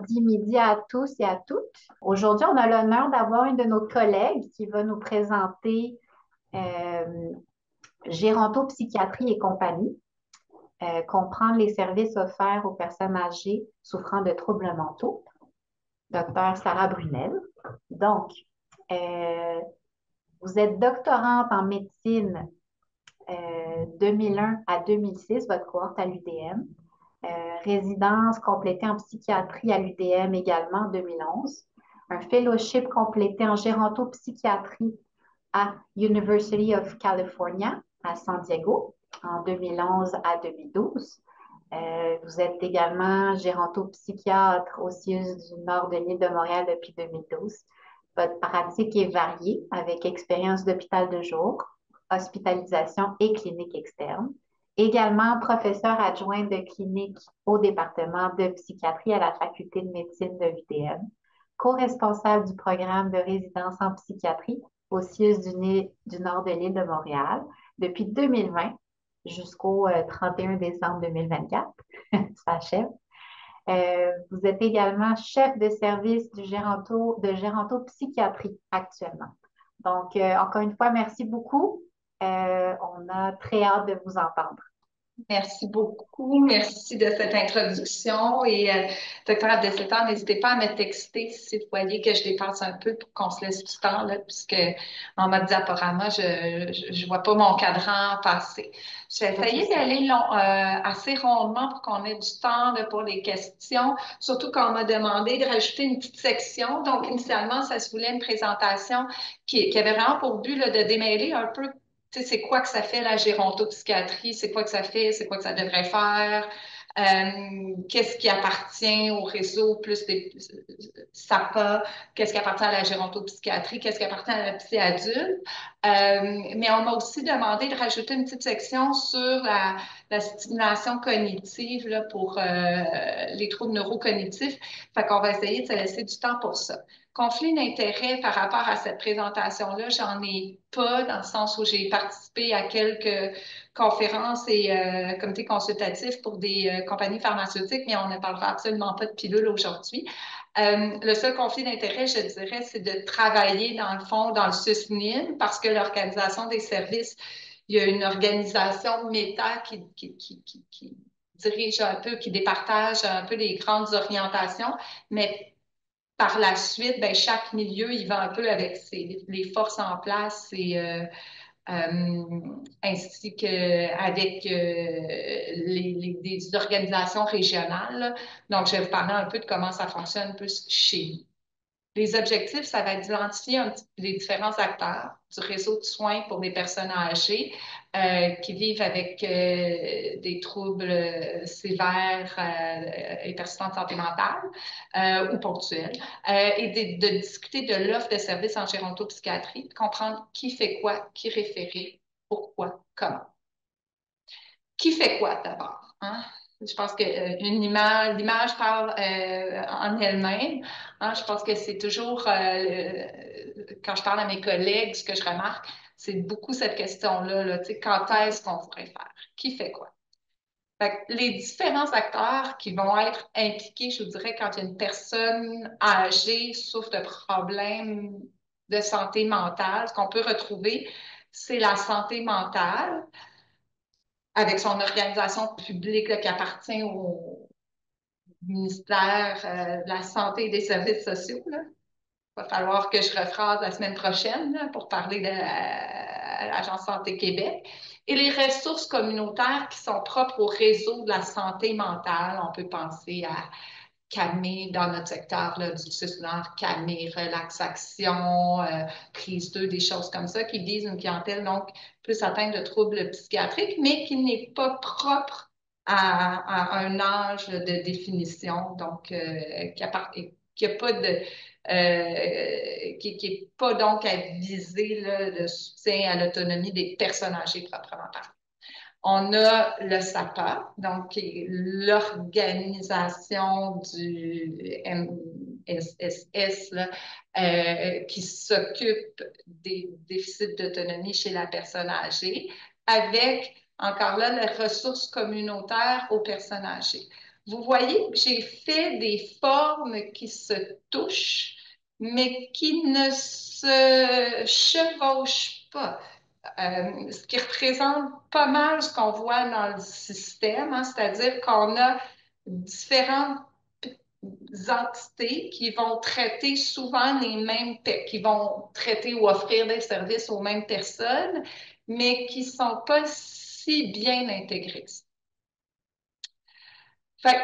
mardi midi à tous et à toutes. Aujourd'hui, on a l'honneur d'avoir une de nos collègues qui va nous présenter euh, Gérontopsychiatrie et compagnie, comprendre les services offerts aux personnes âgées souffrant de troubles mentaux. Docteur Sarah Brunel. Donc, euh, vous êtes doctorante en médecine 2001 à 2006, votre cohorte à l'UDM. Résidence complétée en psychiatrie à l'UDM également en 2011. Un fellowship complété en gérontopsychiatrie à University of California à San Diego en 2011 à 2012. Vous êtes également gérontopsychiatre au CIUS du nord de l'île de Montréal depuis 2012. Votre pratique est variée avec expérience d'hôpital de jour, hospitalisation et clinique externe. Également professeur adjoint de clinique au département de psychiatrie à la faculté de médecine de l'UDM, co-responsable du programme de résidence en psychiatrie au CIUS du nord de l'île de Montréal depuis 2020 jusqu'au 31 décembre 2024. Ça achève. Vous êtes également chef de service de gérontopsychiatrie actuellement. Donc, encore une fois, merci beaucoup. On a très hâte de vous entendre. Merci beaucoup. Merci de cette introduction. Et docteur Abdessetar, n'hésitez pas à me texter si vous voyez que je dépasse un peu pour qu'on se laisse du temps, là, puisque en mode diaporama, je vois pas mon cadran passer. J'ai essayé d'aller assez rondement pour qu'on ait du temps là, pour les questions, surtout quand on m'a demandé de rajouter une petite section. Donc, initialement, ça se voulait une présentation qui avait vraiment pour but là, de démêler un peu c'est quoi que ça fait la gérontopsychiatrie, c'est quoi que ça fait, c'est quoi que ça devrait faire, qu'est-ce qui appartient au réseau plus des SAPA, qu'est-ce qui appartient à la gérontopsychiatrie, qu'est-ce qui appartient à la psy adulte. Mais on m'a aussi demandé de rajouter une petite section sur la stimulation cognitive là, pour les troubles neurocognitifs. Fait qu'on va essayer de se laisser du temps pour ça. Conflit d'intérêt par rapport à cette présentation-là, j'en ai pas dans le sens où j'ai participé à quelques conférences et comités consultatifs pour des compagnies pharmaceutiques, mais on ne parlera absolument pas de pilules aujourd'hui. Le seul conflit d'intérêt, je dirais, c'est de travailler dans le fond dans le SUSNIL parce que l'organisation des services, il y a une organisation méta qui dirige un peu, qui départage un peu les grandes orientations, mais par la suite, ben, chaque milieu, il va un peu avec les forces en place et ainsi qu'avec des organisations régionales. Donc, je vais vous parler un peu de comment ça fonctionne plus chez nous. Les objectifs, ça va être d'identifier les différents acteurs du réseau de soins pour les personnes âgées qui vivent avec des troubles sévères et persistants de santé mentale ou ponctuels, et de discuter de l'offre de services en gérontopsychiatrie, de comprendre qui fait quoi, qui référer, pourquoi, comment. Qui fait quoi d'abord? Hein? Je pense que l'image parle en elle-même. Hein? Je pense que c'est toujours, quand je parle à mes collègues, ce que je remarque, c'est beaucoup cette question-là, là, tu sais, quand est-ce qu'on pourrait faire? Qui fait quoi? Fait que les différents acteurs qui vont être impliqués, je vous dirais, quand une personne âgée souffre de problèmes de santé mentale, ce qu'on peut retrouver, c'est la santé mentale avec son organisation publique là, qui appartient au ministère de la Santé et des Services sociaux. Là. Il va falloir que je rephrase la semaine prochaine là, pour parler de l'Agence Santé Québec. Et les ressources communautaires qui sont propres au réseau de la santé mentale, on peut penser à CAMé dans notre secteur là, du CIS-Nord, CAMé, relaxation, prise 2, des choses comme ça, qui visent une clientèle donc plus atteinte de troubles psychiatriques, mais qui n'est pas propre à un âge de définition, donc qui n'a pas de qui n'est pas donc à viser là, le soutien à l'autonomie des personnes âgées proprement parlées. On a le SAPA, donc l'organisation du MSSS là, qui s'occupe des déficits d'autonomie chez la personne âgée, avec encore là les ressources communautaires aux personnes âgées. Vous voyez, j'ai fait des formes qui se touchent, mais qui ne se chevauchent pas. Ce qui représente pas mal ce qu'on voit dans le système, hein, c'est-à-dire qu'on a différentes entités qui vont traiter souvent les mêmes, qui vont traiter ou offrir des services aux mêmes personnes, mais qui ne sont pas si bien intégrées. Fait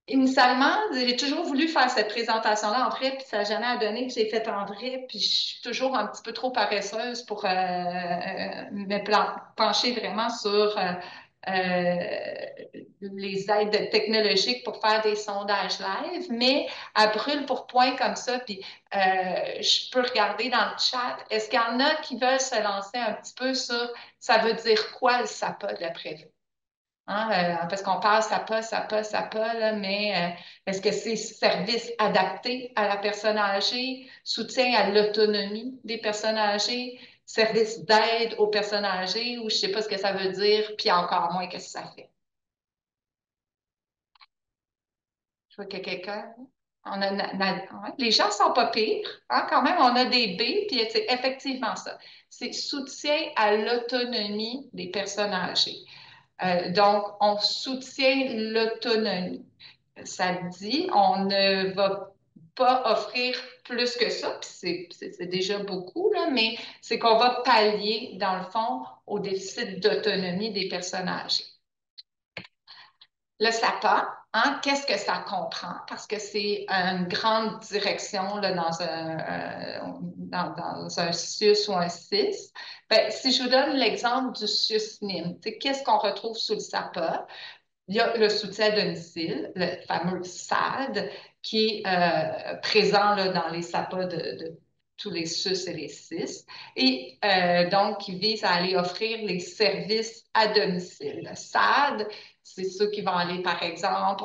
initialement, j'ai toujours voulu faire cette présentation-là en vrai, puis ça n'a jamais donné que j'ai fait en vrai, puis je suis toujours un petit peu trop paresseuse pour me pencher vraiment sur les aides technologiques pour faire des sondages live, mais à brûle pour point comme ça, puis je peux regarder dans le chat, est-ce qu'il y en a qui veulent se lancer un petit peu sur ça veut dire quoi le SAPA d'après vous? Hein, parce qu'on parle ça pas, là, mais est-ce que c'est service adapté à la personne âgée, soutien à l'autonomie des personnes âgées, service d'aide aux personnes âgées, ou je sais pas ce que ça veut dire, puis encore moins qu'est-ce que ça fait. Je vois que quelqu'un. Ouais, les gens sont pas pires, hein, quand même, on a des B, puis c'est effectivement ça. C'est soutien à l'autonomie des personnes âgées. Donc, on soutient l'autonomie. Ça dit, on ne va pas offrir plus que ça, puis c'est déjà beaucoup, là, mais c'est qu'on va pallier, dans le fond, au déficit d'autonomie des personnes âgées. Le SAPA, hein, qu'est-ce que ça comprend? Parce que c'est une grande direction là, dans un CIUS ou un CIS. Ben, si je vous donne l'exemple du CIUS-NIM, qu'est-ce qu'on retrouve sous le SAPA? Il y a le soutien à domicile, le fameux SAD, qui est présent là, dans les SAPA de tous les SUS et les CIS, et donc qui vise à aller offrir les services à domicile. Le SAD, c'est ceux qui vont aller, par exemple,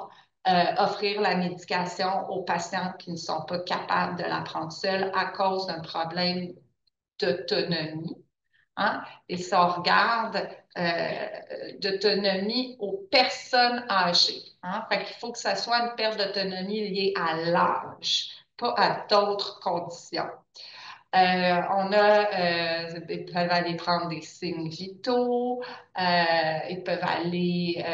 offrir la médication aux patients qui ne sont pas capables de la prendre seuls à cause d'un problème d'autonomie. Hein? Et si on regarde d'autonomie aux personnes âgées, hein? Fait qu'il faut que ça soit une perte d'autonomie liée à l'âge, pas à d'autres conditions. Ils peuvent aller prendre des signes vitaux, ils peuvent aller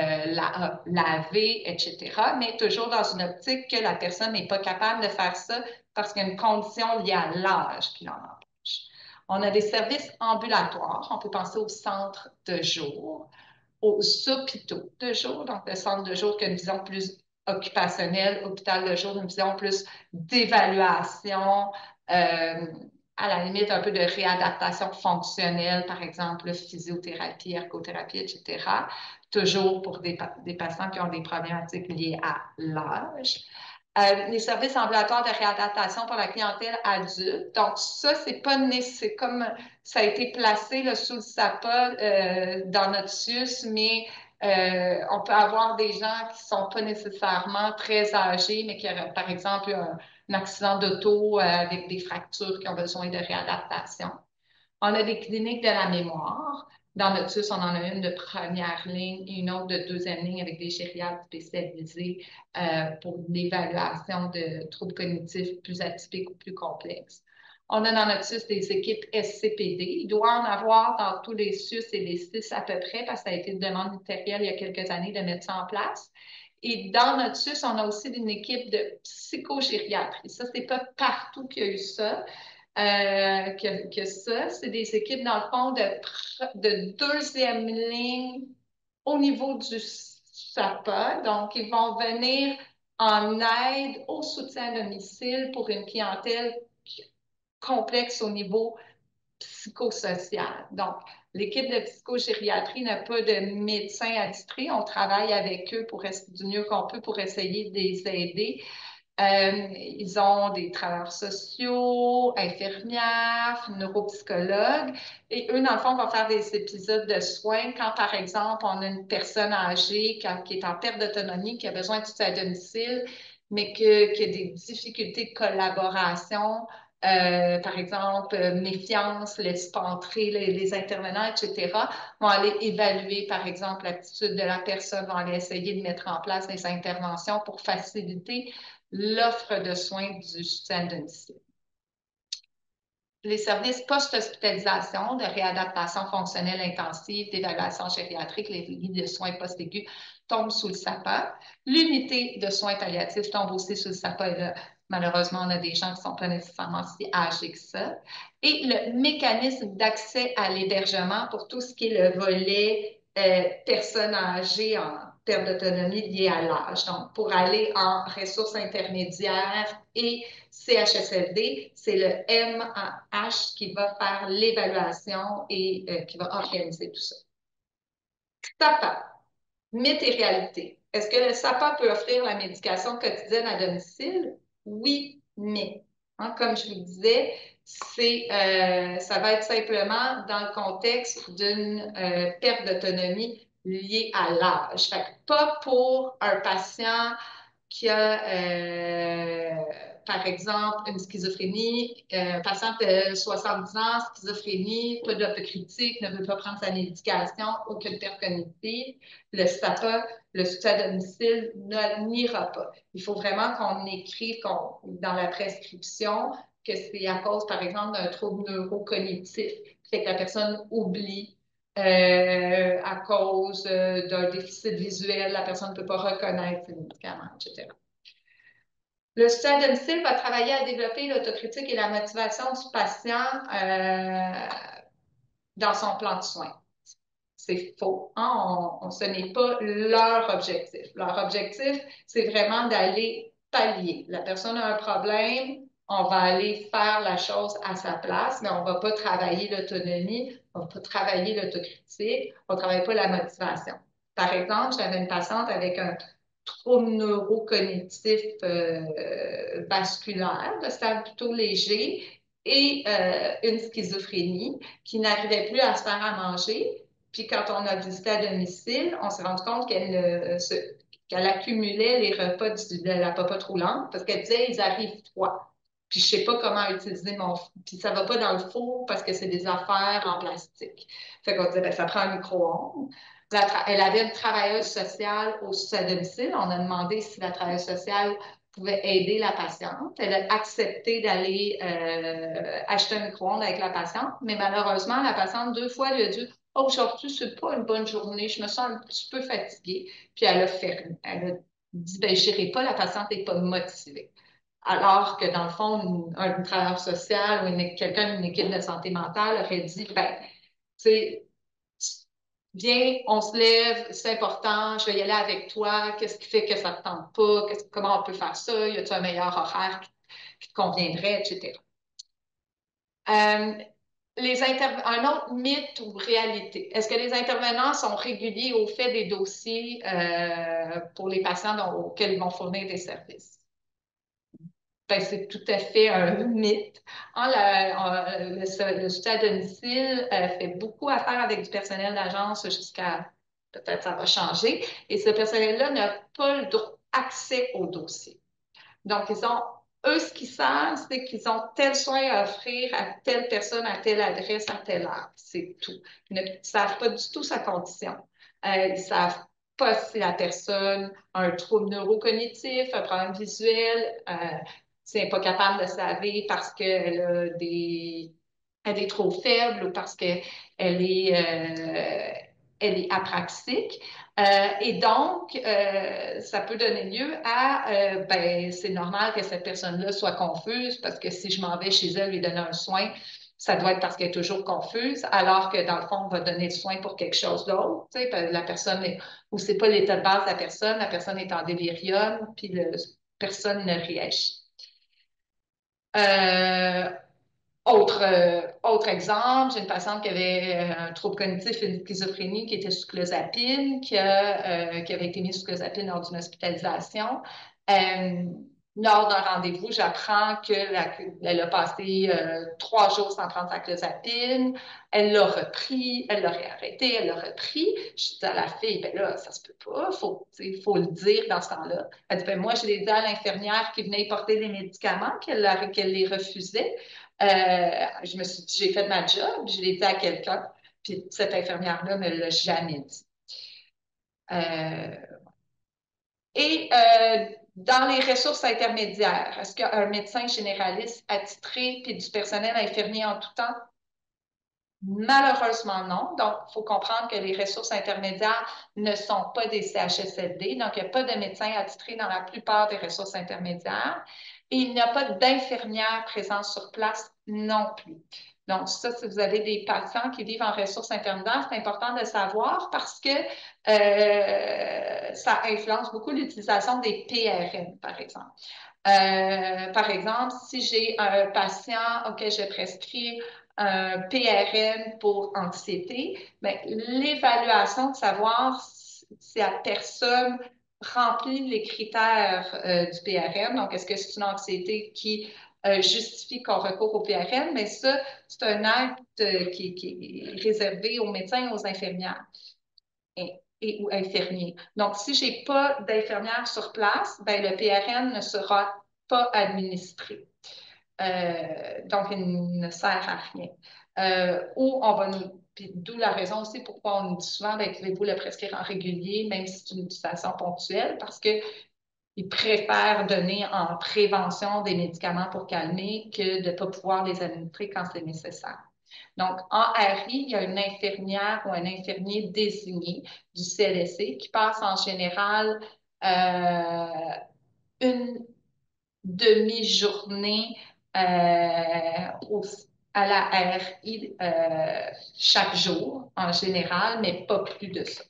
laver, etc., mais toujours dans une optique que la personne n'est pas capable de faire ça parce qu'il y a une condition liée à l'âge qui l'en empêche. On a des services ambulatoires, on peut penser aux centres de jour, aux hôpitaux de jour, donc le centre de jour qui a une vision plus occupationnelle, hôpital de jour, une vision plus d'évaluation, à la limite un peu de réadaptation fonctionnelle, par exemple physiothérapie, ergothérapie, etc., toujours pour des patients qui ont des problématiques liées à l'âge. Les services ambulatoires de réadaptation pour la clientèle adulte. Donc, ça, c'est pas nécessaire, comme ça a été placé là, sous le SAPA dans notre SUS, mais on peut avoir des gens qui sont pas nécessairement très âgés, mais qui ont, par exemple, un accident d'auto avec des fractures qui ont besoin de réadaptation. On a des cliniques de la mémoire. Dans notre SUS, on en a une de première ligne et une autre de deuxième ligne avec des gériatres spécialisés pour l'évaluation de troubles cognitifs plus atypiques ou plus complexes. On a dans notre SUS des équipes SCPD. Il doit en avoir dans tous les SUS et les SIS à peu près parce que ça a été une demande ministérielle il y a quelques années de mettre ça en place. Et dans notre SUS, on a aussi une équipe de psychogériatrie. Ça, c'est pas partout qu'il y a eu ça que ça. C'est des équipes, dans le fond, de deuxième ligne au niveau du SAPA. Donc, ils vont venir en aide au soutien à domicile pour une clientèle complexe au niveau psychosocial. Donc, l'équipe de psychogériatrie n'a pas de médecin attitré. On travaille avec eux du mieux qu'on peut pour essayer de les aider. Ils ont des travailleurs sociaux, infirmières, neuropsychologues. Et eux, dans le fond, vont faire des épisodes de soins quand, par exemple, on a une personne âgée qui est en perte d'autonomie, qui a besoin de soutien à domicile, mais qui a des difficultés de collaboration par exemple, méfiance, laisse pas entrer les intervenants, etc., vont aller évaluer, par exemple, l'attitude de la personne, vont aller essayer de mettre en place des interventions pour faciliter l'offre de soins du soutien à domicile. Les services post-hospitalisation, de réadaptation fonctionnelle intensive, d'évaluation gériatrique, les lits de soins post-aigus tombent sous le SAPA. L'unité de soins palliatifs tombe aussi sous le SAPA. Et là, malheureusement, on a des gens qui ne sont pas nécessairement si âgés que ça. Et le mécanisme d'accès à l'hébergement pour tout ce qui est le volet personnes âgées en perte d'autonomie liée à l'âge. Donc, pour aller en ressources intermédiaires et CHSLD, c'est le MAH qui va faire l'évaluation et qui va organiser tout ça. SAPA, mythe et réalité. Est-ce que le SAPA peut offrir la médication quotidienne à domicile? Oui, mais, hein, comme je vous disais, ça va être simplement dans le contexte d'une perte d'autonomie liée à l'âge. Pas pour un patient qui a, par exemple, une schizophrénie, un patient de 70 ans, schizophrénie, pas d'autocritique, ne veut pas prendre sa médication, aucune perte cognitive, le SAPA, le soutien à domicile, n'ira pas. Il faut vraiment qu'on écrive dans la prescription que c'est à cause, par exemple, d'un trouble neurocognitif, qui fait que la personne oublie à cause d'un déficit visuel, la personne ne peut pas reconnaître ses médicaments, etc. Le soutien à domicile va travailler à développer l'autocritique et la motivation du patient dans son plan de soins. C'est faux. Hein? Ce n'est pas leur objectif. Leur objectif, c'est vraiment d'aller pallier. La personne a un problème, on va aller faire la chose à sa place, mais on ne va pas travailler l'autonomie, on ne va pas travailler l'autocritique, on ne travaille pas la motivation. Par exemple, j'avais une patiente avec un trouble neurocognitif vasculaire de stade plutôt léger et une schizophrénie qui n'arrivait plus à se faire à manger. Puis quand on a visité à domicile, on s'est rendu compte qu'elle accumulait les repas de la papa trop lente parce qu'elle disait ils arrivent froids. Puis je sais pas comment utiliser mon. Puis ça va pas dans le four parce que c'est des affaires en plastique. Fait qu'on disait, ben, ça prend un micro-ondes. Elle avait une travailleuse sociale au domicile. On a demandé si la travailleuse sociale pouvait aider la patiente. Elle a accepté d'aller acheter un micro-ondes avec la patiente, mais malheureusement, la patiente, 2 fois, lui a dit oh, aujourd'hui, c'est pas une bonne journée, je me sens un petit peu fatiguée. Puis elle a fermé. Elle a dit ben, je n'irai pas, la patiente n'est pas motivée. Alors que dans le fond, un travailleur social ou quelqu'un d'une équipe de santé mentale aurait dit ben, tu sais, viens, on se lève, c'est important, je vais y aller avec toi, qu'est-ce qui fait que ça ne te tente pas, comment on peut faire ça, y a-t-il un meilleur horaire qui te conviendrait, etc. Un autre mythe ou réalité. Est-ce que les intervenants sont réguliers au fait des dossiers pour les patients auxquels ils vont fournir des services? Ben, c'est tout à fait un mythe. Hein, le soutien à domicile fait beaucoup affaire avec du personnel d'agence jusqu'à, peut-être ça va changer, et ce personnel-là n'a pas accès au dossier. Donc, eux, ce qu'ils savent, c'est qu'ils ont tel soin à offrir à telle personne, à telle adresse, à telle heure. C'est tout. Ils ne savent pas du tout sa condition. Ils ne savent pas si la personne a un trouble neurocognitif, un problème visuel, si elle n'est pas capable de savoir parce elle est trop faible ou parce qu'elle est apraxique. Et donc, ça peut donner lieu à, ben, c'est normal que cette personne-là soit confuse parce que si je m'en vais chez elle lui donner un soin, ça doit être parce qu'elle est toujours confuse, alors que dans le fond, on va donner le soin pour quelque chose d'autre. La personne ou c'est pas l'état de base de la personne est en délirium, puis personne ne réagit. Euh, autre exemple, j'ai une patiente qui avait un trouble cognitif et une schizophrénie qui était sous clozapine, qui avait été mise sous clozapine lors d'une hospitalisation. lors d'un rendez-vous, j'apprends qu'elle a passé 3 jours sans prendre sa clozapine. Elle l'a repris, elle l'aurait arrêté, elle l'a repris. Je dis à la fille, ben là, ça se peut pas, faut le dire dans ce temps-là. Elle dit, ben moi, je l'ai dit à l'infirmière qui venait porter des médicaments, qu'elle les refusait. Je me suis dit, j'ai fait ma job, je l'ai dit à quelqu'un, puis cette infirmière-là ne me l'a jamais dit. Euh, Et dans les ressources intermédiaires, est-ce qu'un médecin généraliste attitré puis du personnel infirmier en tout temps? Malheureusement, non. Donc, il faut comprendre que les ressources intermédiaires ne sont pas des CHSLD. Donc, il n'y a pas de médecin attitré dans la plupart des ressources intermédiaires. Et il n'y a pas d'infirmière présente sur place non plus. Donc, ça, si vous avez des patients qui vivent en ressources intermédiaires, c'est important de savoir parce que ça influence beaucoup l'utilisation des PRN, par exemple. Par exemple, si j'ai un patient auquel je prescris un PRN pour anxiété, bien, l'évaluation de savoir si la personne remplit les critères du PRN, donc est-ce que c'est une anxiété qui justifie qu'on recourt au PRN, mais ça, c'est un acte qui est réservé aux médecins et aux infirmières ou infirmiers. Donc, si je n'ai pas d'infirmière sur place, ben, le PRN ne sera pas administré. Donc, il ne sert à rien. Ou on va nous. D'où la raison aussi pourquoi on nous dit souvent, ben, pouvez-vous le prescrire en régulier, même si c'est une utilisation ponctuelle, parce qu'ils préfèrent donner en prévention des médicaments pour calmer que de ne pas pouvoir les administrer quand c'est nécessaire. Donc, en RI, il y a une infirmière ou un infirmier désigné du CLSC qui passe en général une demi-journée à la RI chaque jour en général, mais pas plus de ça.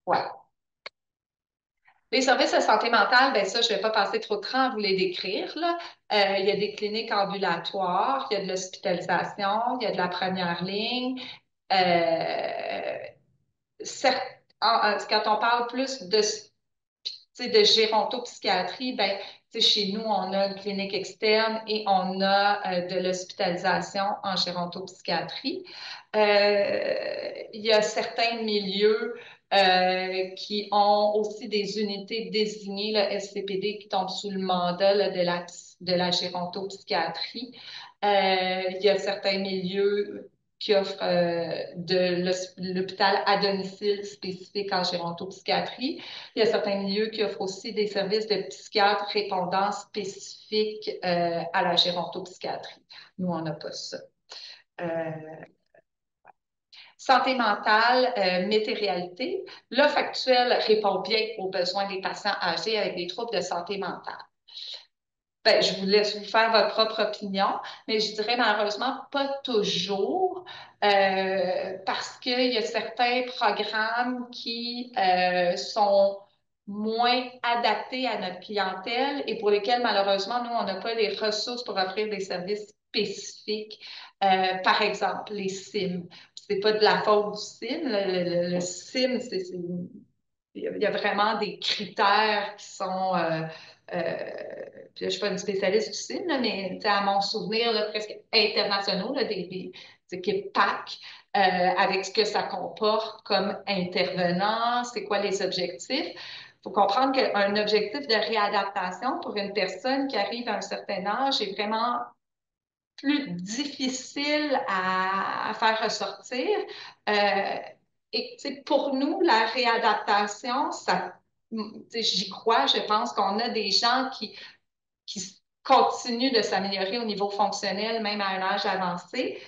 Voilà. Les services de santé mentale, ben ça, je ne vais pas passer trop de temps à vous les décrire, là. Il y a des cliniques ambulatoires, il y a de l'hospitalisation, il y a de la première ligne. Euh, quand on parle plus de gérontopsychiatrie, ben, chez nous, on a une clinique externe et on a de l'hospitalisation en gérontopsychiatrie. Il y a certains milieux qui ont aussi des unités désignées, le SCPD, qui tombent sous le mandat là, de la gérontopsychiatrie. Il y a certains milieux qui offrent de l'hôpital à domicile spécifique en gérontopsychiatrie. Il y a certains milieux qui offrent aussi des services de psychiatre répondants spécifiques à la gérontopsychiatrie. Nous, on n'a pas ça. Euh, Santé mentale, météréalité. L'offre actuelle répond bien aux besoins des patients âgés avec des troubles de santé mentale. Ben, je vous laisse vous faire votre propre opinion, mais je dirais malheureusement pas toujours, parce qu'il y a certains programmes qui sont moins adaptés à notre clientèle et pour lesquels malheureusement, nous, on n'a pas les ressources pour offrir des services spécifiques. Par exemple, les SIM. C'est pas de la faute du SIM. Le SIM, il y a vraiment des critères qui sont puis là, je ne suis pas une spécialiste du CIM, là, mais à mon souvenir, là, presque internationaux, là, des équipes PAC, avec ce que ça comporte comme intervenant, c'est quoi les objectifs. Il faut comprendre qu'un objectif de réadaptation pour une personne qui arrive à un certain âge est vraiment plus difficile à faire ressortir. Euh, et pour nous, la réadaptation, ça, j'y crois, je pense qu'on a des gens qui continuent de s'améliorer au niveau fonctionnel, même à un âge avancé,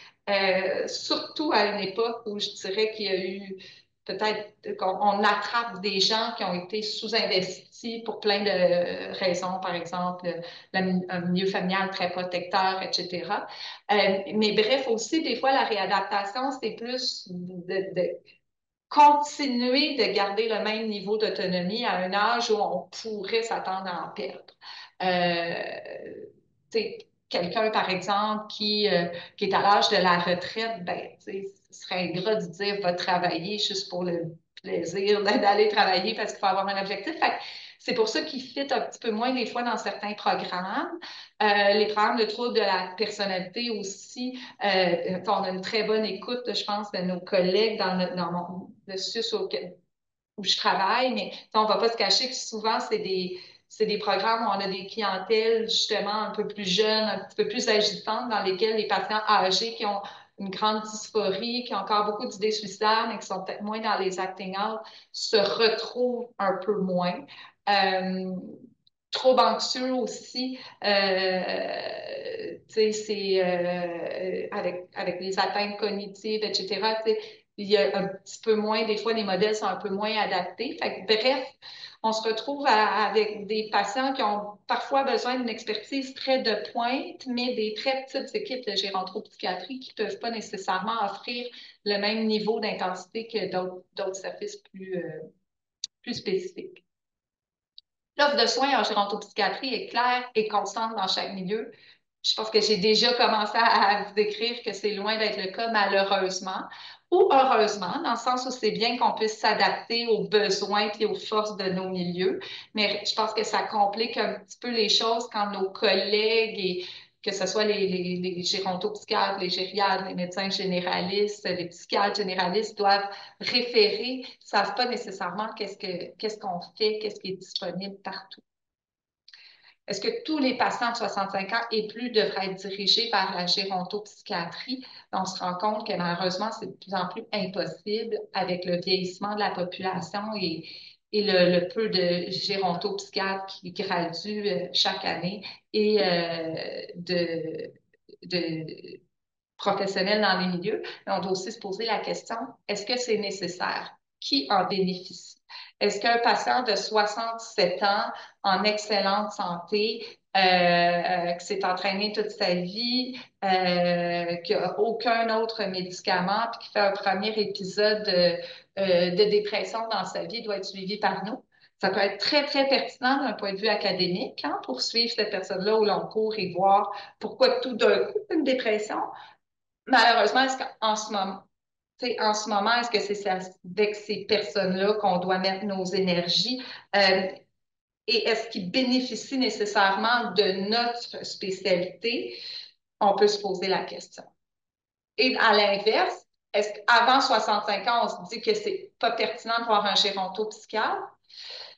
surtout à une époque où je dirais qu'il y a eu peut-être qu'on attrape des gens qui ont été sous-investis pour plein de raisons, par exemple, un milieu familial très protecteur, etc. Mais bref, aussi, des fois, la réadaptation, c'est plus de continuer de garder le même niveau d'autonomie à un âge où on pourrait s'attendre à en perdre. Quelqu'un, par exemple, qui est à l'âge de la retraite, ben, ce serait ingrat de dire va travailler juste pour le plaisir d'aller travailler parce qu'il faut avoir un objectif. Fait C'est pour ça qu'ils fit un petit peu moins des fois dans certains programmes. Les programmes de troubles de la personnalité aussi, on a une très bonne écoute, je pense, de nos collègues le SUS où je travaille, mais on ne va pas se cacher que souvent, c'est des programmes où on a des clientèles justement un peu plus jeunes, un petit peu plus agitantes, dans lesquelles les patients âgés qui ont une grande dysphorie, qui ont encore beaucoup d'idées suicidaires, mais qui sont peut-être moins dans les acting out, se retrouvent un peu moins. Trop anxieux aussi, c'est avec les atteintes cognitives, etc. Il y a un petit peu moins, des fois, les modèles sont un peu moins adaptés. Fait que, bref, on se retrouve avec des patients qui ont parfois besoin d'une expertise très de pointe, mais des très petites équipes de gérontopsychiatrie qui ne peuvent pas nécessairement offrir le même niveau d'intensité que d'autres services plus spécifiques. L'offre de soins en gérontopsychiatrie est claire et constante dans chaque milieu. Je pense que j'ai déjà commencé à vous décrire que c'est loin d'être le cas, malheureusement, ou heureusement, dans le sens où c'est bien qu'on puisse s'adapter aux besoins et aux forces de nos milieux, mais je pense que ça complique un petit peu les choses quand nos collègues, et que ce soit les gérontopsychiatres, les gériatres, les médecins généralistes, les psychiatres généralistes, doivent référer, ne savent pas nécessairement qu'est-ce qu'on fait, qu'est-ce qui est disponible partout. Est-ce que tous les patients de 65 ans et plus devraient être dirigés vers la gérontopsychiatrie? On se rend compte que malheureusement, c'est de plus en plus impossible avec le vieillissement de la population et le peu de gérontopsychiatres qui graduent chaque année et de professionnels dans les milieux. Mais on doit aussi se poser la question, est-ce que c'est nécessaire? Qui en bénéficie? Est-ce qu'un patient de 67 ans en excellente santé, qui s'est entraîné toute sa vie, qui n'a aucun autre médicament, puis qui fait un premier épisode de dépression dans sa vie, doit être suivi par nous? Ça peut être très, très pertinent d'un point de vue académique, hein, pour suivre cette personne-là au long cours et voir pourquoi tout d'un coup une dépression. Malheureusement, est-ce qu'en ce moment, en ce moment, est-ce que c'est avec ces personnes-là qu'on doit mettre nos énergies? Et est-ce qu'ils bénéficient nécessairement de notre spécialité? On peut se poser la question. Et à l'inverse, est-ce qu'avant 65 ans, on se dit que c'est pas pertinent de voir un gérontopsychiatre?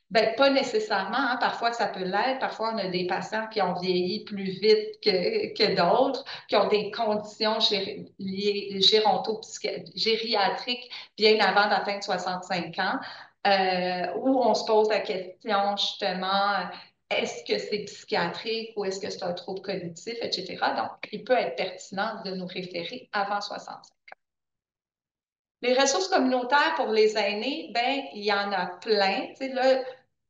Ben, pas nécessairement, hein. Parfois, ça peut l'être. Parfois, on a des patients qui ont vieilli plus vite que d'autres, qui ont des conditions gériatriques bien avant d'atteindre 65 ans, où on se pose la question justement, est-ce que c'est psychiatrique ou est-ce que c'est un trouble cognitif, etc. Donc, il peut être pertinent de nous référer avant 65. Les ressources communautaires pour les aînés, ben, il y en a plein. Tu sais, là,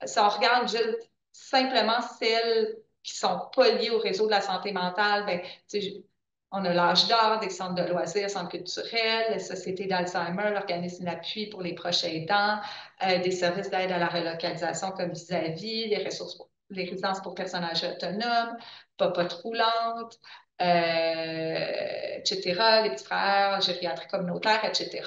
si on regarde juste simplement celles qui ne sont pas liées au réseau de la santé mentale, ben, tu sais, on a l'âge d'or, des centres de loisirs, centres culturels, les sociétés d'Alzheimer, l'organisme d'appui pour les proches aidants, des services d'aide à la relocalisation comme vis-à-vis, les résidences pour personnes âgées autonomes, popotes roulantes, etc., les petits frères, gériatrie communautaire, etc.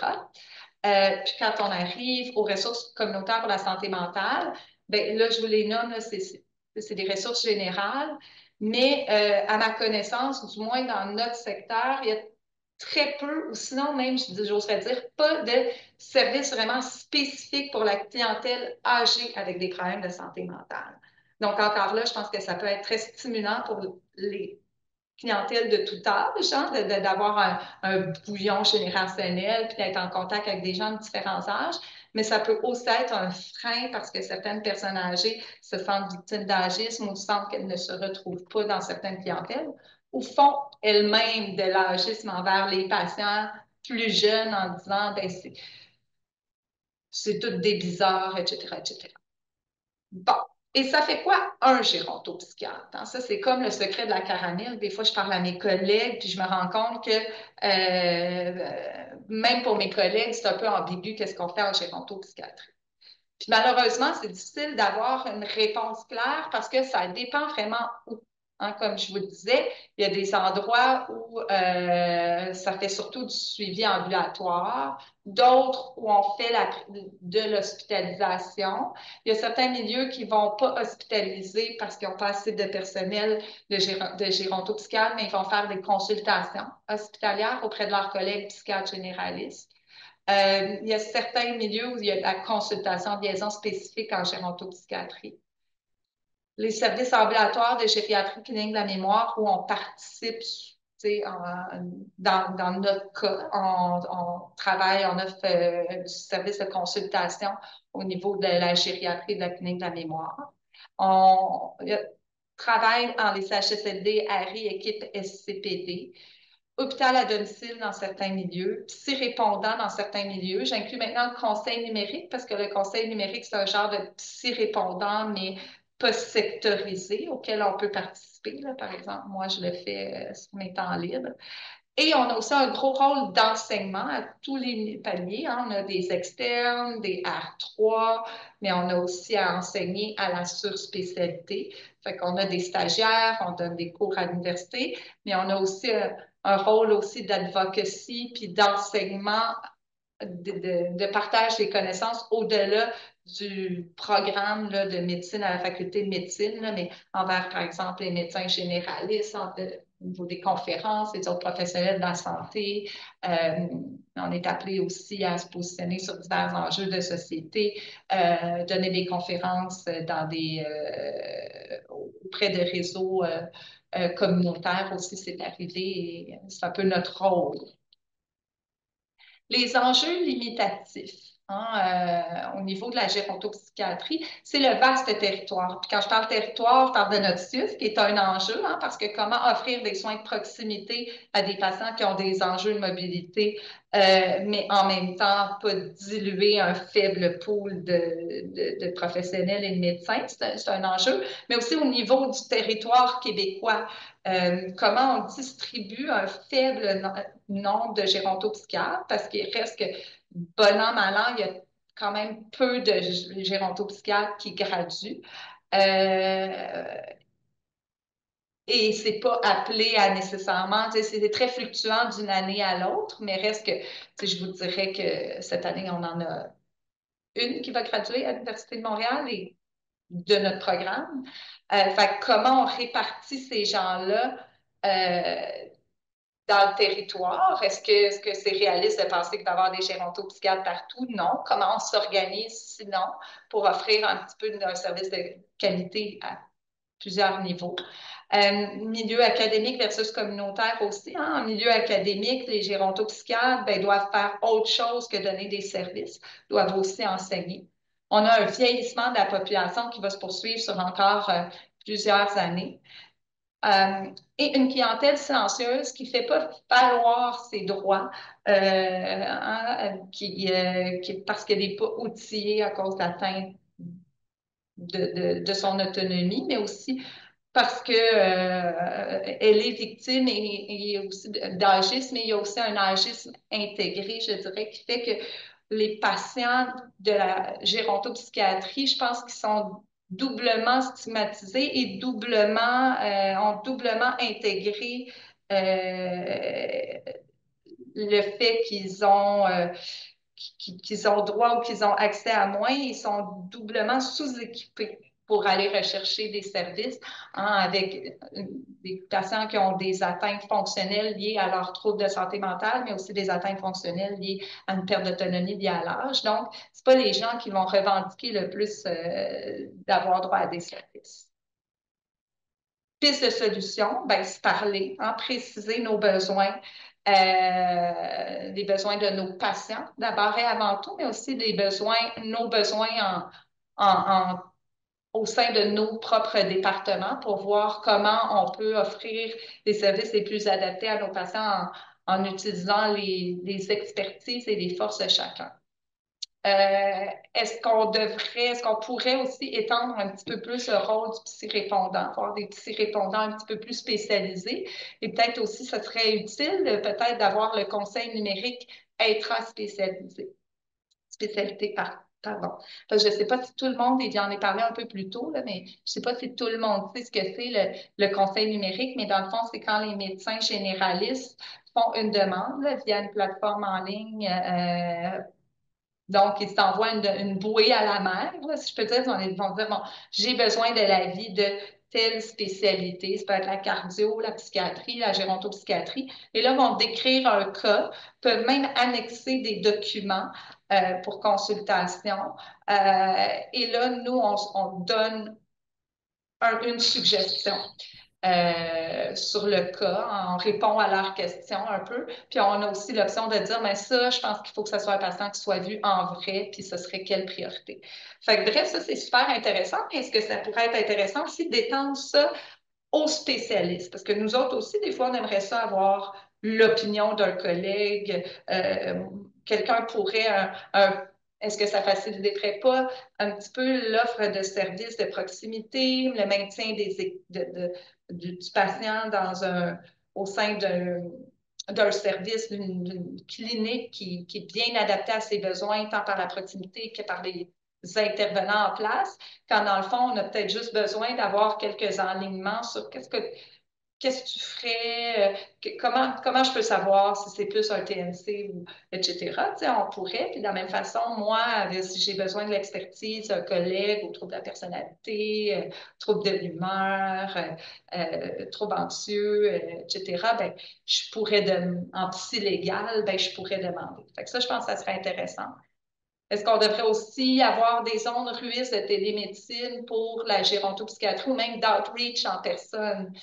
Puis quand on arrive aux ressources communautaires pour la santé mentale, ben là, je vous les nomme, c'est des ressources générales, mais à ma connaissance, du moins dans notre secteur, il y a très peu, ou sinon même, j'oserais dire, pas de services vraiment spécifiques pour la clientèle âgée avec des problèmes de santé mentale. Donc encore là, je pense que ça peut être très stimulant pour les clientèle de tout âge, hein, d'avoir un bouillon générationnel, puis d'être en contact avec des gens de différents âges, mais ça peut aussi être un frein parce que certaines personnes âgées se sentent victimes d'agisme ou sentent qu'elles ne se retrouvent pas dans certaines clientèles ou font elles-mêmes de l'agisme envers les patients plus jeunes en disant, ben, c'est toutes des bizarres, etc., etc. Bon. Et ça fait quoi un gérontopsychiatre? Hein? Ça, c'est comme le secret de la caramel. Des fois, je parle à mes collègues, puis je me rends compte que même pour mes collègues, c'est un peu ambigu qu'est-ce qu'on fait en gérontopsychiatrie. Puis malheureusement, c'est difficile d'avoir une réponse claire parce que ça dépend vraiment où. Hein, comme je vous le disais, il y a des endroits où ça fait surtout du suivi ambulatoire, d'autres où on fait de l'hospitalisation. Il y a certains milieux qui ne vont pas hospitaliser parce qu'ils n'ont pas assez de personnel de gérontopsychiatre, mais ils vont faire des consultations hospitalières auprès de leurs collègues psychiatres généralistes. Il y a certains milieux où il y a la consultation de liaison spécifique en gérontopsychiatrie. Les services ambulatoires de gériatrie clinique de la mémoire où on participe, dans notre cas, on travaille, on offre du service de consultation au niveau de la gériatrie de la clinique de la mémoire. On travaille en les CHSLD, ARI, équipe SCPD. Hôpital à domicile dans certains milieux, psy-répondant dans certains milieux. J'inclus maintenant le conseil numérique parce que le conseil numérique, c'est un genre de psy-répondant, mais pas sectorisé auquel on peut participer. Là. Par exemple, moi, je le fais sur mes temps libres. Et on a aussi un gros rôle d'enseignement à tous les paliers. Hein. On a des externes, des R3, mais on a aussi à enseigner à la surspécialité. Fait qu'on a des stagiaires, on donne des cours à l'université, mais on a aussi un rôle aussi d'advocacy puis d'enseignement de partage des connaissances au-delà du programme là, de médecine à la faculté de médecine, là, mais envers, par exemple, les médecins généralistes, au niveau des conférences, les autres professionnels de la santé. On est appelé aussi à se positionner sur divers enjeux de société, donner des conférences auprès de réseaux communautaires aussi, c'est arrivé et c'est un peu notre rôle. Les enjeux limitatifs au niveau de la gérontopsychiatrie, c'est le vaste territoire. Puis quand je parle territoire, je parle de notre CIUS, qui est un enjeu, parce que comment offrir des soins de proximité à des patients qui ont des enjeux de mobilité, mais en même temps, pas diluer un faible pool de professionnels et de médecins, c'est un enjeu, mais aussi au niveau du territoire québécois. Comment on distribue un faible nombre de gérontopsychiatres parce qu'il reste que, bon an, mal an, il y a quand même peu de gérontopsychiatres qui graduent. Et c'est pas appelé à nécessairement, c'est très fluctuant d'une année à l'autre, mais reste que, je vous dirais que cette année, on en a une qui va graduer à l'Université de Montréal et de notre programme. Fait comment on répartit ces gens-là dans le territoire? Est-ce que c'est réaliste de penser qu'il va y avoir des gérontopsychiatres partout? Non. Comment on s'organise sinon pour offrir un petit peu d'un service de qualité à plusieurs niveaux? Milieu académique versus communautaire aussi. Hein? En milieu académique, les gérontopsychiatres doivent faire autre chose que donner des services, doivent aussi enseigner. On a un vieillissement de la population qui va se poursuivre sur encore plusieurs années. Et une clientèle silencieuse qui ne fait pas valoir ses droits parce qu'elle n'est pas outillée à cause d'atteinte de son autonomie, mais aussi parce que elle est victime et aussi d'agisme, mais il y a aussi un agisme intégré, je dirais, qui fait que les patients de la gérontopsychiatrie, je pense qu'ils sont doublement stigmatisés et ont doublement intégré le fait qu'ils ont droit ou qu'ils ont accès à moins, ils sont doublement sous-équipés pour aller rechercher des services avec des patients qui ont des atteintes fonctionnelles liées à leur trouble de santé mentale, mais aussi des atteintes fonctionnelles liées à une perte d'autonomie liée à l'âge. Donc, ce pas les gens qui vont revendiquer le plus d'avoir droit à des services. Piste de solution, c'est parler, préciser nos besoins, les besoins de nos patients d'abord et avant tout, mais aussi nos besoins au sein de nos propres départements pour voir comment on peut offrir les services les plus adaptés à nos patients en utilisant les expertises et les forces de chacun. Est-ce qu'on pourrait aussi étendre un petit peu plus le rôle du psy-répondant, avoir des psy-répondants un petit peu plus spécialisés? Et peut-être aussi, ce serait utile peut-être d'avoir le conseil numérique intra-spécialisé, spécialité pardon. Parce que je ne sais pas si tout le monde, il y en a parlé un peu plus tôt, là, mais je ne sais pas si tout le monde sait ce que c'est le conseil numérique, mais dans le fond, c'est quand les médecins généralistes font une demande là, via une plateforme en ligne. Donc, ils t'envoient une bouée à la mer, là, si je peux dire. Ils vont dire, bon, j'ai besoin de l'avis de telle spécialité. Ça peut être la cardio, la psychiatrie, la gérontopsychiatrie. Et là, ils vont décrire un cas, peuvent même annexer des documents pour consultation. Et là, nous, on donne une suggestion sur le cas. On répond à leurs questions un peu. Puis on a aussi l'option de dire, mais ça, je pense qu'il faut que ce soit un patient qui soit vu en vrai, puis ce serait quelle priorité. Fait que bref, ça, c'est super intéressant. Est-ce que ça pourrait être intéressant aussi d'étendre ça aux spécialistes? Parce que nous autres aussi, des fois, on aimerait ça avoir l'opinion d'un collègue. Quelqu'un pourrait est-ce que ça faciliterait pas un petit peu l'offre de services de proximité, le maintien du patient au sein d'un service, d'une clinique qui est bien adaptée à ses besoins, tant par la proximité que par les intervenants en place, quand dans le fond, on a peut-être juste besoin d'avoir quelques enlignements sur qu'est-ce que tu ferais, comment je peux savoir si c'est plus un TNC ou etc. Tu sais, on pourrait, puis de la même façon, moi, si j'ai besoin de l'expertise d'un collègue au trouble de la personnalité, trouble de l'humeur, trouble anxieux, etc., ben, je pourrais, en psy légal, ben, je pourrais demander. Fait que ça, je pense que ça serait intéressant. Est-ce qu'on devrait aussi avoir des zones RUIS de télémédecine pour la gérontopsychiatrie ou même d'outreach en personne?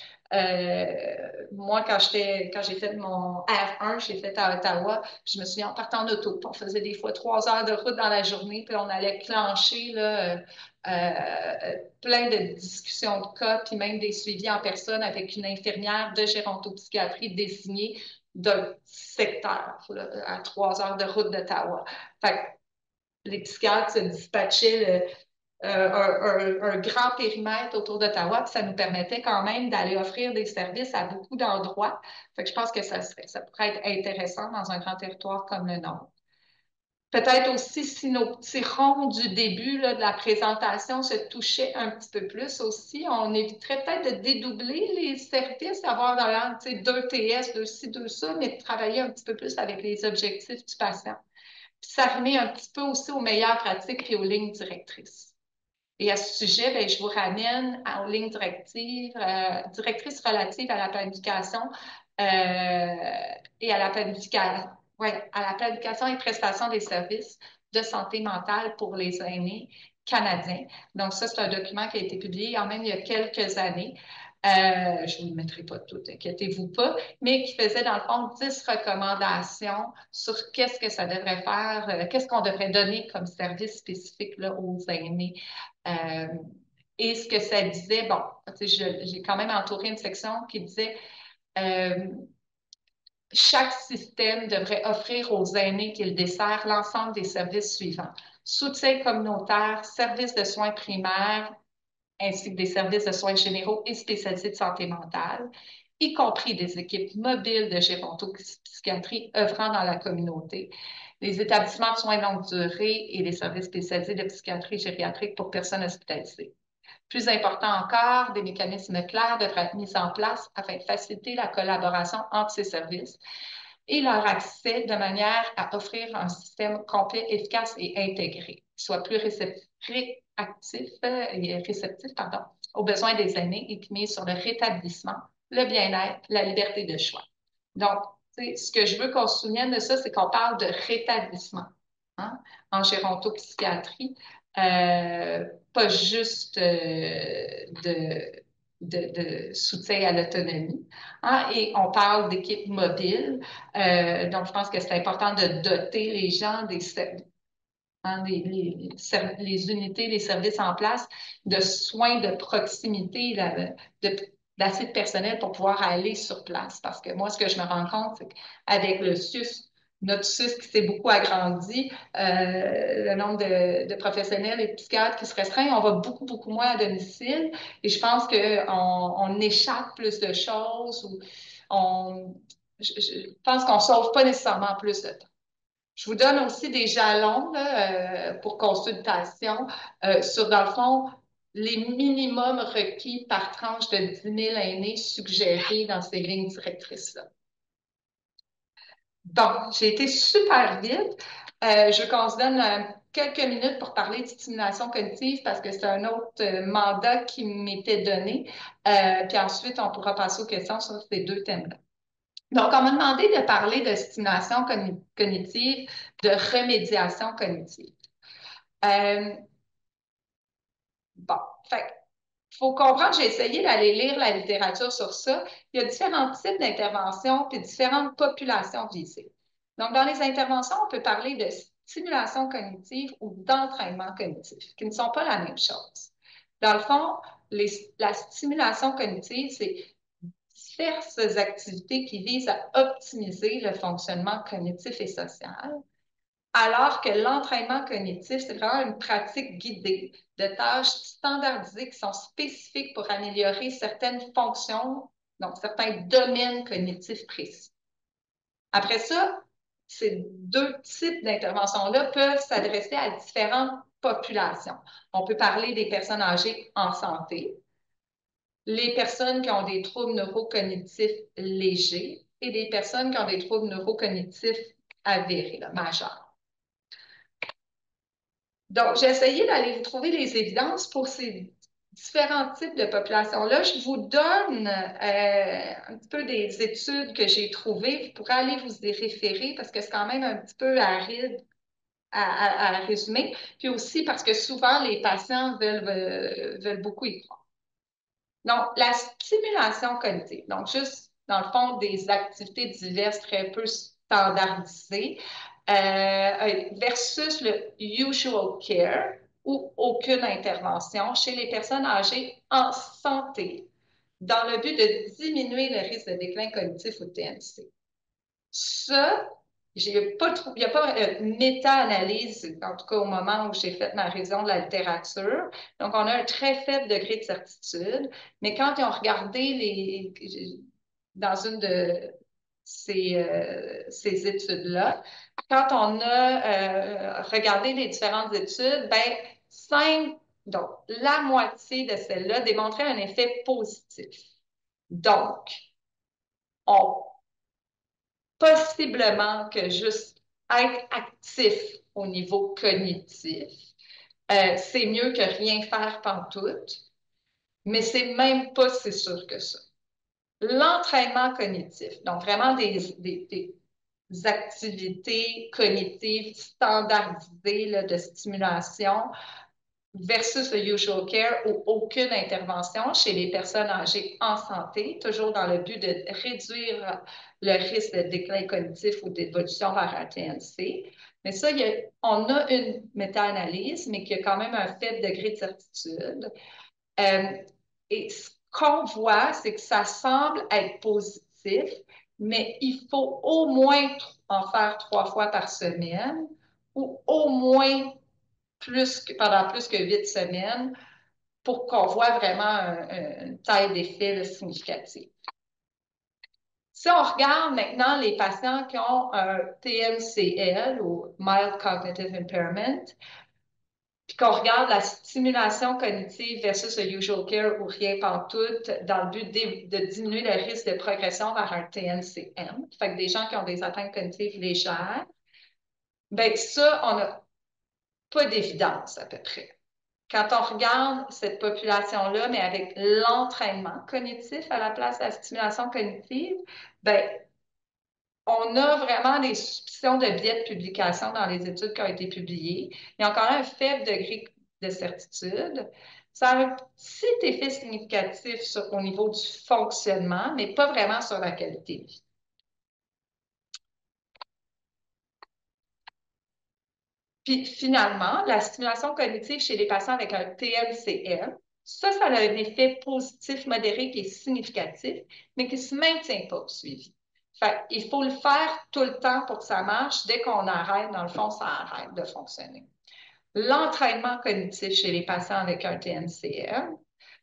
Moi, quand j'ai fait mon R1, j'ai fait à Ottawa, je me souviens, en partant en auto, on faisait des fois 3 heures de route dans la journée, puis on allait clencher là, plein de discussions de cas, puis même des suivis en personne avec une infirmière de gérontopsychiatrie désignée d'un secteur là, à 3 heures de route d'Ottawa. Fait les psychiatres se dispatchaient un grand périmètre autour d'Ottawa, puis ça nous permettait quand même d'aller offrir des services à beaucoup d'endroits. Fait que je pense que ça pourrait être intéressant dans un grand territoire comme le nôtre. Peut-être aussi si nos petits ronds du début là, de la présentation se touchaient un petit peu plus aussi, on éviterait peut-être de dédoubler les services, avoir dans deux TS, deux ci, deux ça, mais de travailler un petit peu plus avec les objectifs du patient. Puis ça remet un petit peu aussi aux meilleures pratiques et aux lignes directrices. Et à ce sujet, bien, je vous ramène aux lignes directrices relatives à la planification et à la planification, ouais, à la planification et prestation des services de santé mentale pour les aînés canadiens. Donc, ça, c'est un document qui a été publié en même il y a quelques années. Je ne vous le mettrai pas tout, inquiétez-vous pas, mais qui faisait dans le fond 10 recommandations sur qu'est-ce que ça devrait faire, qu'est-ce qu'on devrait donner comme service spécifique là, aux aînés. Euh, et ce que ça disait, bon, j'ai quand même entouré une section qui disait euh, chaque système devrait offrir aux aînés qu'il dessert l'ensemble des services suivants. Soutien communautaire, services de soins primaires, ainsi que des services de soins généraux et spécialisés de santé mentale, y compris des équipes mobiles de gérontopsychiatrie œuvrant dans la communauté, les établissements de soins longue durée et les services spécialisés de psychiatrie gériatrique pour personnes hospitalisées. Plus important encore, des mécanismes clairs devraient être mis en place afin de faciliter la collaboration entre ces services et leur accès de manière à offrir un système complet, efficace et intégré, qui soit plus réceptif aux besoins des aînés et qui mise sur le rétablissement, le bien-être, la liberté de choix. Donc, ce que je veux qu'on se souvienne de ça, c'est qu'on parle de rétablissement hein, en gérontopsychiatrie, pas juste de soutien à l'autonomie. Hein, et on parle d'équipes mobiles. Donc, je pense que c'est important de doter les gens les unités, les services en place de soins de proximité, d'assez de personnel pour pouvoir aller sur place. Parce que moi, ce que je me rends compte, c'est qu'avec le SUS, notre SUS qui s'est beaucoup agrandi, le nombre de professionnels et de psychiatres qui se restreint, on va beaucoup, beaucoup moins à domicile. Et je pense qu'on échappe plus de choses ou je pense qu'on ne sauve pas nécessairement plus de temps. Je vous donne aussi des jalons là, pour consultation sur, dans le fond, les minimums requis par tranche de 10 000 aînés suggérés dans ces lignes directrices-là. Bon, j'ai été super vite. Je veux qu'on se donne quelques minutes pour parler de stimulation cognitive parce que c'est un autre mandat qui m'était donné. Puis ensuite, on pourra passer aux questions sur ces deux thèmes-là. Donc, on m'a demandé de parler de stimulation cognitive, de remédiation cognitive. Euh, bon, fait il faut comprendre, j'ai essayé d'aller lire la littérature sur ça. Il y a différents types d'interventions puis différentes populations visées. Donc, dans les interventions, on peut parler de stimulation cognitive ou d'entraînement cognitif, qui ne sont pas la même chose. Dans le fond, la stimulation cognitive, c'est diverses activités qui visent à optimiser le fonctionnement cognitif et social, alors que l'entraînement cognitif, c'est vraiment une pratique guidée de tâches standardisées qui sont spécifiques pour améliorer certaines fonctions, donc certains domaines cognitifs précis. Après ça, ces deux types d'interventions-là peuvent s'adresser à différentes populations. On peut parler des personnes âgées en santé, les personnes qui ont des troubles neurocognitifs légers et des personnes qui ont des troubles neurocognitifs avérés, là, majeurs. Donc, j'ai essayé d'aller trouver les évidences pour ces différents types de populations-là. Je vous donne un petit peu des études que j'ai trouvées. Vous pourrez aller vous y référer parce que c'est quand même un petit peu aride à résumer. Puis aussi parce que souvent, les patients veulent beaucoup y croire. Donc, la stimulation cognitive, donc juste dans le fond des activités diverses très peu standardisées versus le usual care ou aucune intervention chez les personnes âgées en santé dans le but de diminuer le risque de déclin cognitif ou de TNC. Ça, il n'y a pas une méta-analyse, en tout cas au moment où j'ai fait ma révision de la littérature. Donc, on a un très faible degré de certitude. Mais quand ils ont regardé dans une de ces études-là, quand on a regardé les différentes études, ben, donc la moitié de celles-là démontraient un effet positif. Donc, on possiblement que juste être actif au niveau cognitif, c'est mieux que rien faire pantoute, mais c'est même pas si sûr que ça. L'entraînement cognitif, donc vraiment des activités cognitives standardisées là, de stimulation, versus le usual care ou aucune intervention chez les personnes âgées en santé, toujours dans le but de réduire le risque de déclin cognitif ou d'évolution vers un TNC. Mais ça, on a une méta-analyse, mais qui a quand même un faible degré de certitude. Et ce qu'on voit, c'est que ça semble être positif, mais il faut au moins en faire 3 fois par semaine ou au moins pendant plus que 8 semaines pour qu'on voit vraiment une taille d'effet significative. Si on regarde maintenant les patients qui ont un TMCL ou Mild Cognitive Impairment, puis qu'on regarde la stimulation cognitive versus le usual care ou rien pantoute dans le but de diminuer le risque de progression vers un TNCM, fait que des gens qui ont des atteintes cognitives légères, bien ça, on n'a pas d'évidence à peu près. Quand on regarde cette population-là, mais avec l'entraînement cognitif à la place de la stimulation cognitive, ben, on a vraiment des suspicions de biais de publication dans les études qui ont été publiées. Il y a encore un faible degré de certitude. Ça a un petit effet significatif au niveau du fonctionnement, mais pas vraiment sur la qualité de vie. Puis finalement, la stimulation cognitive chez les patients avec un TMCL, ça a un effet positif modéré qui est significatif, mais qui ne se maintient pas au suivi. Fait, il faut le faire tout le temps pour que ça marche. Dès qu'on arrête, dans le fond, ça arrête de fonctionner. L'entraînement cognitif chez les patients avec un TNCL,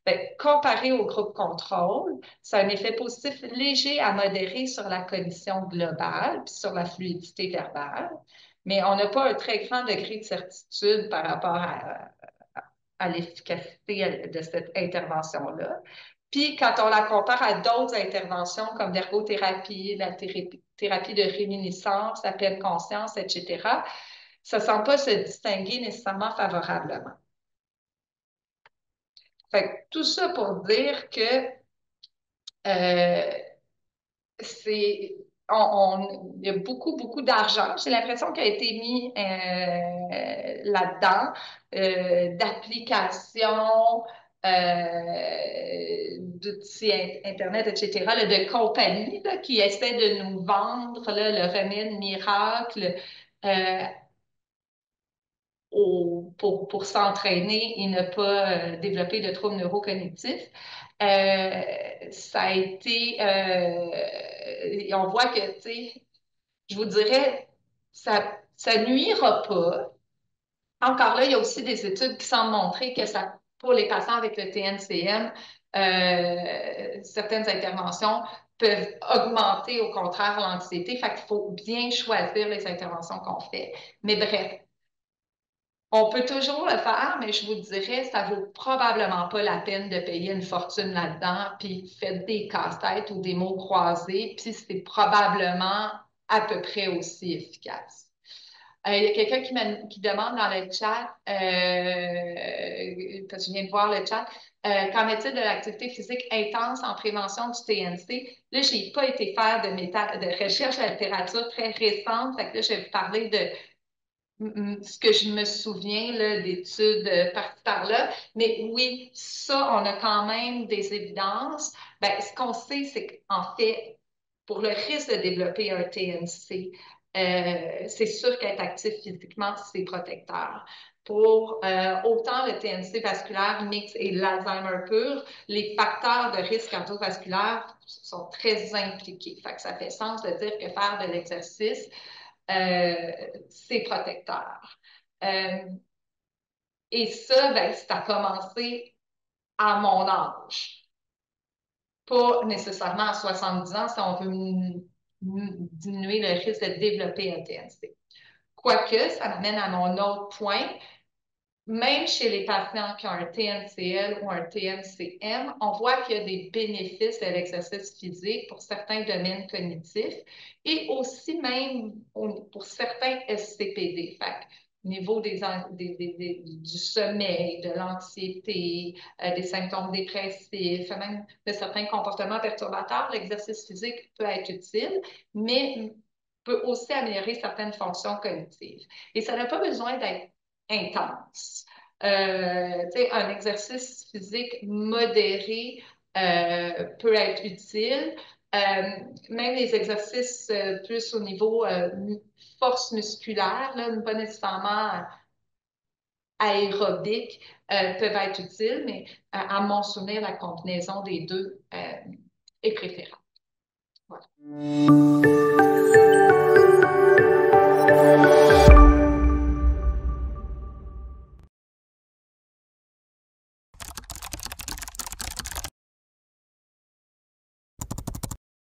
bien, comparé au groupe contrôle, ça a un effet positif léger à modéré sur la cognition globale puis sur la fluidité verbale. Mais on n'a pas un très grand degré de certitude par rapport à l'efficacité de cette intervention-là. Puis, quand on la compare à d'autres interventions comme l'ergothérapie, la thérapie de réminiscence, la pleine conscience, etc., ça ne semble pas se distinguer nécessairement favorablement. Fait que tout ça pour dire que euh, c'est il y a beaucoup, beaucoup d'argent. J'ai l'impression qu'il a été mis là-dedans, d'applications, d'outils Internet, etc., là, de compagnies là, qui essaient de nous vendre là, le remède miracle euh, pour s'entraîner et ne pas développer de troubles neurocognitifs. Ça a été, on voit que, tu sais, je vous dirais, ça nuira pas. Encore là, il y a aussi des études qui semblent montrer que ça, pour les patients avec le TNCM, certaines interventions peuvent augmenter au contraire l'anxiété. Fait qu'il faut bien choisir les interventions qu'on fait. Mais bref, on peut toujours le faire, mais je vous dirais, ça vaut probablement pas la peine de payer une fortune là-dedans, puis faites des casse-têtes ou des mots croisés, puis c'est probablement à peu près aussi efficace. Il y a quelqu'un qui demande dans le chat, parce que je viens de voir le chat, qu'en est-il de l'activité physique intense en prévention du TNC? Là, je n'ai pas été faire de recherche de littérature très récente, fait que là, je vais vous parler de ce que je me souviens d'études par-ci par-là. Mais oui, ça, on a quand même des évidences. Ben, ce qu'on sait, c'est qu'en fait, pour le risque de développer un TNC, c'est sûr qu'être actif physiquement, c'est protecteur. Pour autant le TNC vasculaire mixte et l'Alzheimer pur, les facteurs de risque cardiovasculaire sont très impliqués. Fait que ça fait sens de dire que faire de l'exercice, c'est protecteur. Euh, et ça, ben, ça a commencé à mon âge. Pas nécessairement à 70 ans si on veut diminuer le risque de développer un TNC. Quoique, ça m'amène à mon autre point. Même chez les patients qui ont un TNCL ou un TNCM, on voit qu'il y a des bénéfices de l'exercice physique pour certains domaines cognitifs et aussi même pour certains SCPD. Fait au niveau du sommeil, de l'anxiété, des symptômes dépressifs, même de certains comportements perturbateurs, l'exercice physique peut être utile, mais peut aussi améliorer certaines fonctions cognitives. Et ça n'a pas besoin d'être intense. Un exercice physique modéré peut être utile. Même les exercices plus au niveau force musculaire, là, pas nécessairement aérobique, peuvent être utiles, mais à mon souvenir, la combinaison des deux est préférable. Voilà.